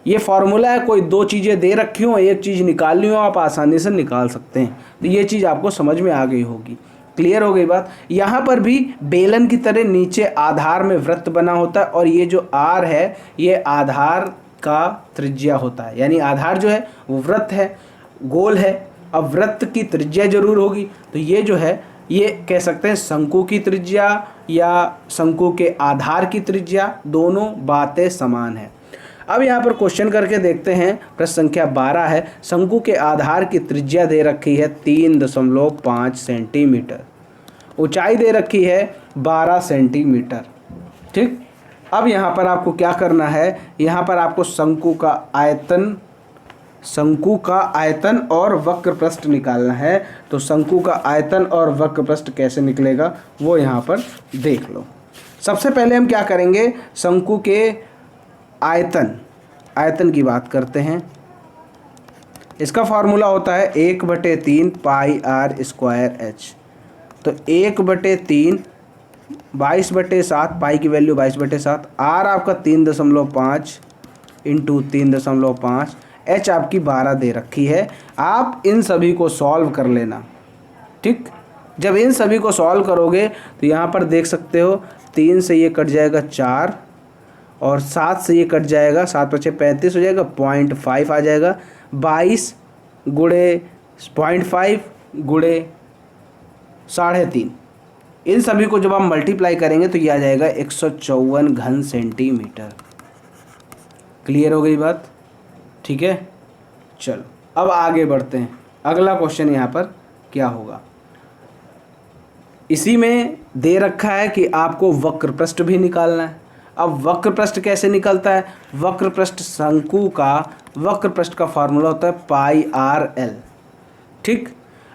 ये फॉर्मूला है, कोई 2 चीज़ें दे रखी हो, एक चीज़ निकालनी हो, आप आसानी से निकाल सकते हैं। तो ये चीज़ आपको समझ में आ गई होगी। क्लियर हो गई बात। यहाँ पर भी बेलन की तरह नीचे आधार में वृत्त बना होता है और ये जो आर है ये आधार का त्रिज्या होता है। यानी आधार जो है वो वृत्त है, गोल है। अब वृत्त की त्रिज्या जरूर होगी, तो ये जो है ये कह सकते हैं शंकु की त्रिज्या या शंकु के आधार की त्रिज्या, दोनों बातें समान है। अब यहाँ पर क्वेश्चन करके देखते हैं। प्रश्न संख्या 12 है। शंकु के आधार की त्रिज्या दे रखी है 3.5 सेंटीमीटर, ऊंचाई दे रखी है 12 सेंटीमीटर, ठीक। अब यहाँ पर आपको क्या करना है, यहाँ पर आपको शंकु का आयतन और वक्र पृष्ठ निकालना है। तो शंकु का आयतन और वक्र पृष्ठ कैसे निकलेगा वो यहाँ पर देख लो। सबसे पहले हम क्या करेंगे, शंकु के आयतन की बात करते हैं। इसका फार्मूला होता है 1/3 पाई आर स्क्वायर एच। तो 1/3 22/7, पाई की वैल्यू 22/7, आर आपका 3.5 इंटू 3.5, एच आपकी 12 दे रखी है। आप इन सभी को सॉल्व कर लेना, ठीक। जब इन सभी को सॉल्व करोगे तो यहाँ पर देख सकते हो 3 से ये कट जाएगा 4 और 7 से ये कट जाएगा, 7 × 5 = 35 हो जाएगा, 0.5 आ जाएगा। 22 गुणे 0.5 गुणे 3.5, इन सभी को जब आप मल्टीप्लाई करेंगे तो ये आ जाएगा 154 घन सेंटीमीटर। क्लियर हो गई बात, ठीक है। चलो अब आगे बढ़ते हैं। अगला क्वेश्चन यहाँ पर क्या होगा, इसी में दे रखा है कि आपको वक्र पृष्ठ भी निकालना है। अब वक्र पृष्ठ कैसे निकलता है, वक्र पृष्ठ शंकु का वक्र पृष्ठ का फार्मूला होता है पाई आर एल, ठीक।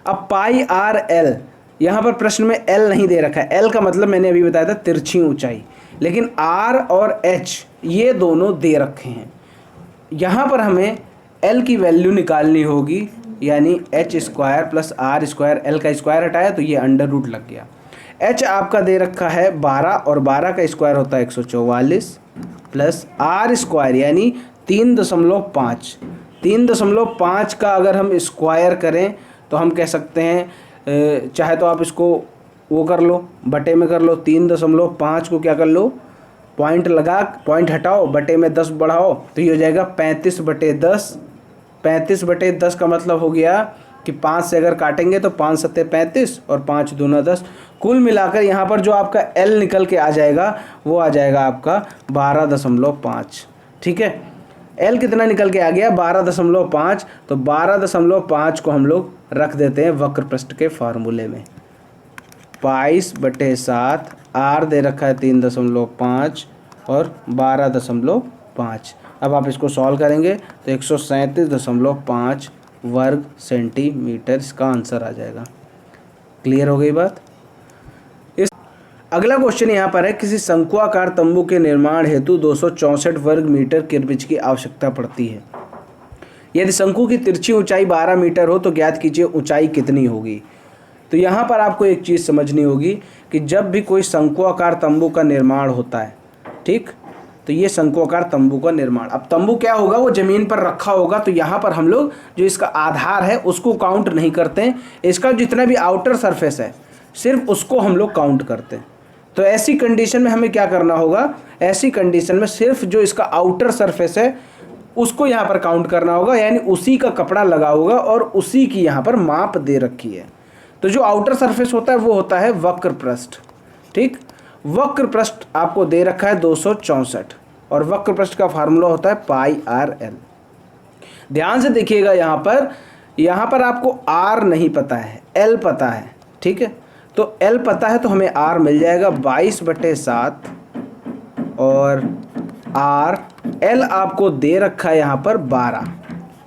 अब पाई आर एल, यहाँ पर प्रश्न में एल नहीं दे रखा है। एल का मतलब मैंने अभी बताया था तिरछी ऊंचाई, लेकिन आर और एच ये दोनों दे रखे हैं। यहाँ पर हमें एल की वैल्यू निकालनी होगी, यानी H square plus R square, L का स्क्वायर हटाया तो ये अंडर रूट लग गया। एच आपका दे रखा है 12 और 12 का स्क्वायर होता है 144 प्लस आर स्क्वायर यानी 3.5। 3.5 का अगर हम स्क्वायर करें तो हम कह सकते हैं, चाहे तो आप इसको वो कर लो, बटे में कर लो। 3.5 को क्या कर लो, पॉइंट लगा, पॉइंट हटाओ, बटे में 10 बढ़ाओ, तो ये हो जाएगा 35/10। 35/10 का मतलब हो गया कि 5 से अगर काटेंगे तो 5 सत्ते 35 और 5 दूना 10। कुल मिलाकर यहाँ पर जो आपका L निकल के आ जाएगा वो आ जाएगा आपका 12.5। ठीक है, L कितना निकल के आ गया, 12.5। तो 12.5 को हम लोग रख देते हैं वक्र पृष्ठ के फार्मूले में। 22/7, R दे रखा है 3.5 और 12.5। अब आप इसको सॉल्व करेंगे तो 137.5 वर्ग सेंटीमीटर इसका आंसर आ जाएगा। क्लियर हो गई बात। इस अगला क्वेश्चन यहाँ पर है, किसी शंक्वाकार तंबू के निर्माण हेतु 264 वर्ग मीटर किरपिच की आवश्यकता पड़ती है। यदि शंकु की तिरछी ऊंचाई 12 मीटर हो तो ज्ञात कीजिए ऊंचाई कितनी होगी। तो यहाँ पर आपको एक चीज़ समझनी होगी कि जब भी कोई शंक्वाकार तंबू का निर्माण होता है, ठीक, तो ये शंक्वाकार तंबू का निर्माण, अब तंबू क्या होगा, वो ज़मीन पर रखा होगा। तो यहाँ पर हम लोग जो इसका आधार है उसको काउंट नहीं करते हैं, इसका जितना भी आउटर सरफेस है सिर्फ उसको हम लोग काउंट करते हैं। तो ऐसी कंडीशन में हमें क्या करना होगा, ऐसी कंडीशन में सिर्फ जो इसका आउटर सरफेस है उसको यहाँ पर काउंट करना होगा, यानी उसी का कपड़ा लगा होगा और उसी की यहाँ पर माप दे रखी है। तो जो आउटर सरफेस होता है वो होता है वक्र पृष्ठ। ठीक, वक्र पृष्ठ आपको दे रखा है 264 और वक्र पृष्ठ का फार्मूला होता है πr/l। ध्यान से देखिएगा, यहाँ पर आपको r नहीं पता है, l पता है। ठीक है, तो l पता है तो हमें r मिल जाएगा 22/7 और l आपको दे रखा है यहाँ पर 12।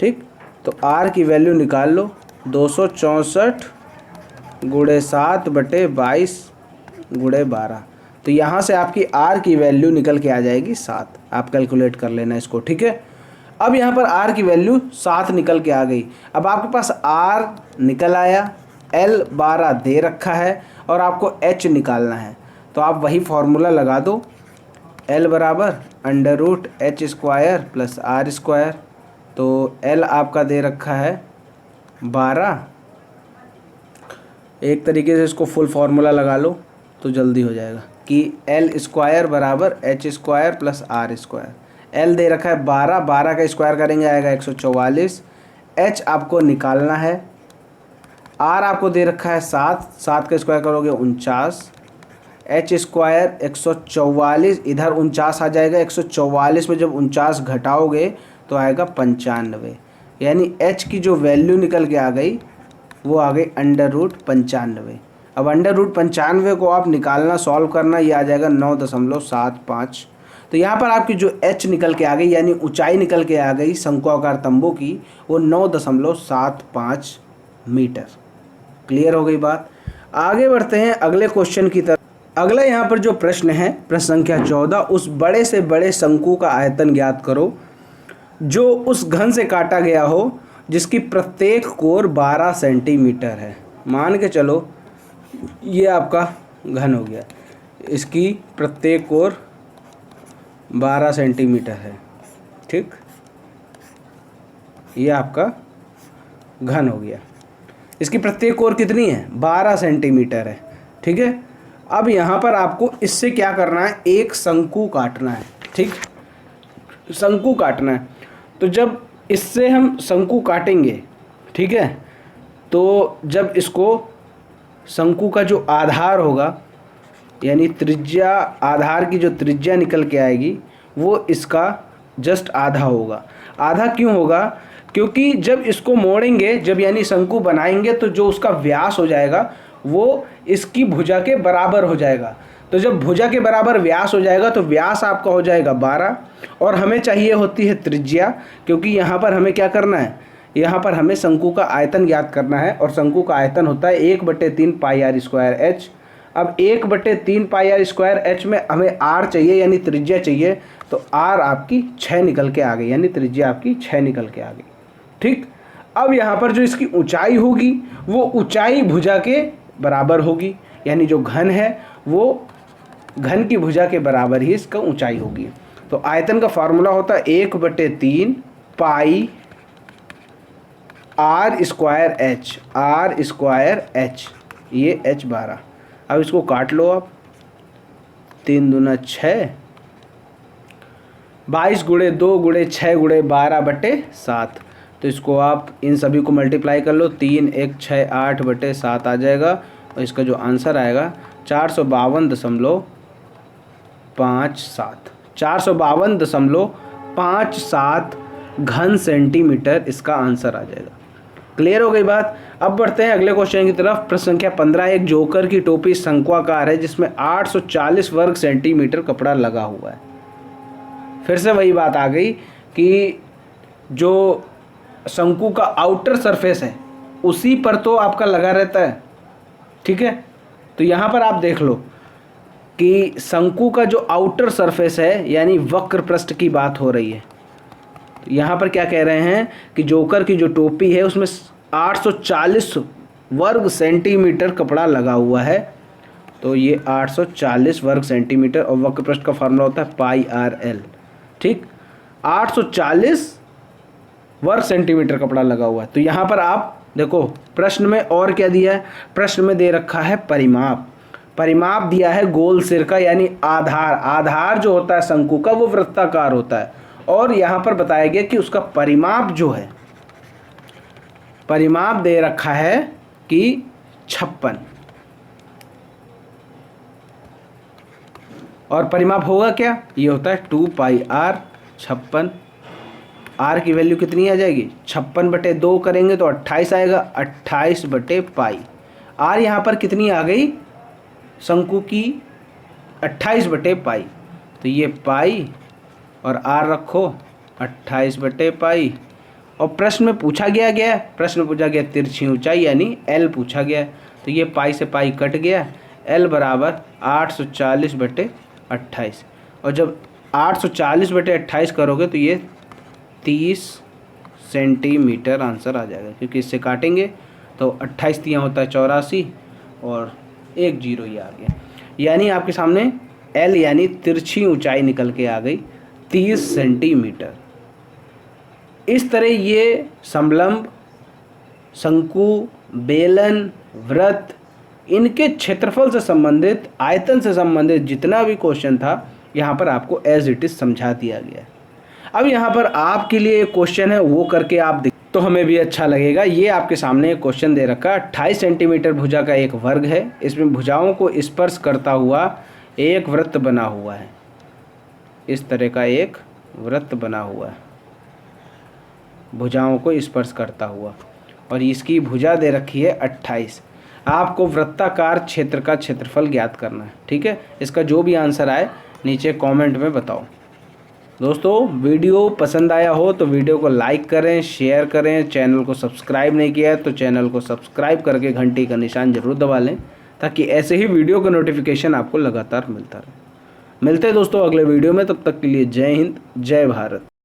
ठीक, तो r की वैल्यू निकाल लो, 264 × 7/22 × 12। तो यहाँ से आपकी r की वैल्यू निकल के आ जाएगी 7। आप कैलकुलेट कर लेना इसको। ठीक है, अब यहाँ पर r की वैल्यू 7 निकल के आ गई। अब आपके पास r निकल आया, l 12 दे रखा है और आपको h निकालना है। तो आप वही फॉर्मूला लगा दो, l बराबर √h² + r²। तो l आपका दे रखा है 12। एक तरीके से इसको फुल फार्मूला लगा लो तो जल्दी हो जाएगा कि l² बराबर h² + r²। l दे रखा है 12, 12 का स्क्वायर करेंगे आएगा 144। h आपको निकालना है, r आपको दे रखा है 7, 7 का स्क्वायर करोगे 49। h² 144, इधर 49 आ जाएगा, 144 में जब 49 घटाओगे तो आएगा 95। यानी h की जो वैल्यू निकल के आ गई वो आ गई √95। अब √95 को आप निकालना, सॉल्व करना, ये आ जाएगा 9.75। तो यहाँ पर आपकी जो h निकल के आ गई यानी ऊंचाई निकल के आ गई शंक्वाकार तंबू की, वो 9.75 मीटर। क्लियर हो गई बात। आगे बढ़ते हैं अगले क्वेश्चन की तरफ। अगला यहाँ पर जो प्रश्न है, प्रश्न संख्या 14, उस बड़े से बड़े शंकु का आयतन ज्ञात करो जो उस घन से काटा गया हो जिसकी प्रत्येक कोर 12 सेंटीमीटर है। मान के चलो ये आपका घन हो गया, इसकी प्रत्येक कोर 12 सेंटीमीटर है। ठीक, ये आपका घन हो गया, इसकी प्रत्येक कोर कितनी है, 12 सेंटीमीटर है। ठीक है, अब यहाँ पर आपको इससे क्या करना है, एक शंकु काटना है। ठीक, शंकु काटना है। तो जब इससे हम शंकु काटेंगे, ठीक है, तो जब इसको शंकु का जो आधार होगा यानी त्रिज्या, आधार की जो त्रिज्या निकल के आएगी वो इसका जस्ट आधा होगा। आधा क्यों होगा, क्योंकि जब इसको मोड़ेंगे, जब यानी शंकु बनाएंगे, तो जो उसका व्यास हो जाएगा वो इसकी भुजा के बराबर हो जाएगा। तो जब भुजा के बराबर व्यास हो जाएगा तो व्यास आपका हो जाएगा 12 और हमें चाहिए होती है त्रिज्या, क्योंकि यहाँ पर हमें क्या करना है, यहाँ पर हमें शंकु का आयतन ज्ञात करना है और शंकु का आयतन होता है 1/3 πr²h। अब 1/3 πr² में हमें r चाहिए यानी त्रिज्या चाहिए, तो r आपकी 6 निकल के आ गई, यानी त्रिज्या आपकी 6 निकल के आ गई। ठीक, अब यहाँ पर जो इसकी ऊंचाई होगी वो ऊंचाई भुजा के बराबर होगी, यानी जो घन है वो घन की भुजा के बराबर ही इसका ऊंचाई होगी। तो आयतन का फार्मूला होता है 1/3 पाई आर स्क्वायर एच, ये h12। अब इसको काट लो आप, 3 दूना 6, 22 गुणे 2 गुणे 6 गुणे 12/7। तो इसको आप इन सभी को मल्टीप्लाई कर लो, 3 1 6 8/7 आ जाएगा। और इसका जो आंसर आएगा 452.57, 452.57 घन सेंटीमीटर इसका आंसर आ जाएगा। क्लियर हो गई बात। अब बढ़ते हैं अगले क्वेश्चन की तरफ। प्रश्न संख्या 15, एक जोकर की टोपी शंक्वाकार है जिसमें 840 वर्ग सेंटीमीटर कपड़ा लगा हुआ है। फिर से वही बात आ गई कि जो शंकु का आउटर सरफेस है उसी पर तो आपका लगा रहता है, ठीक है। तो यहाँ पर आप देख लो कि शंकु का जो आउटर सरफेस है यानी वक्र पृष्ठ की बात हो रही है। यहाँ पर क्या कह रहे हैं कि जोकर की जो टोपी है उसमें 840 वर्ग सेंटीमीटर कपड़ा लगा हुआ है। तो ये 840 वर्ग सेंटीमीटर और वक्र पृष्ठ का फार्मूला होता है पाई आर एल, ठीक। 840 वर्ग सेंटीमीटर कपड़ा लगा हुआ है। तो यहाँ पर आप देखो प्रश्न में और क्या दिया है, प्रश्न में दे रखा है परिमाप। परिमाप दिया है गोल सिर का यानी आधार। आधार जो होता है शंकु का वो वृत्ताकार होता है और यहाँ पर बताया गया कि उसका परिमाप जो है, परिमाप दे रखा है कि 56। और परिमाप होगा क्या, ये होता है 2 पाई आर 56। आर की वैल्यू कितनी आ जाएगी, 56/2 करेंगे तो 28 आएगा, 28/पाई। आर यहाँ पर कितनी आ गई शंकु की, 28/पाई। तो ये पाई और आर रखो 28/पाई। और प्रश्न में पूछा गया प्रश्न पूछा गया तिरछी ऊंचाई यानी एल पूछा गया। तो ये पाई से पाई कट गया, एल बराबर 840/28। और जब 840/28 करोगे तो ये 30 सेंटीमीटर आंसर आ जाएगा, क्योंकि इससे काटेंगे तो 28 तियाँ होता है 84 और 1 0 ही आ गया। यानी आपके सामने एल यानी तिरछी ऊंचाई निकल के आ गई 30 सेंटीमीटर। इस तरह ये समलंब, शंकु, बेलन, वृत्त, इनके क्षेत्रफल से संबंधित, आयतन से संबंधित जितना भी क्वेश्चन था यहाँ पर आपको एज इट इज समझा दिया गया है। अब यहाँ पर आपके लिए एक क्वेश्चन है, वो करके आप तो हमें भी अच्छा लगेगा। ये आपके सामने एक क्वेश्चन दे रखा है। 28 सेंटीमीटर भुजा का एक वर्ग है, इसमें भुजाओं को स्पर्श करता हुआ एक वृत्त बना हुआ है। इस तरह का एक वृत्त बना हुआ है भुजाओं को स्पर्श करता हुआ, और इसकी भुजा दे रखी है 28। आपको वृत्ताकार क्षेत्र का क्षेत्रफल ज्ञात करना है, ठीक है। इसका जो भी आंसर आए नीचे कमेंट में बताओ। दोस्तों वीडियो पसंद आया हो तो वीडियो को लाइक करें, शेयर करें। चैनल को सब्सक्राइब नहीं किया है तो चैनल को सब्सक्राइब करके घंटी का निशान जरूर दबा लें, ताकि ऐसे ही वीडियो का नोटिफिकेशन आपको लगातार मिलता रहे। मिलते हैं दोस्तों अगले वीडियो में, तब तक के लिए जय हिंद, जय भारत।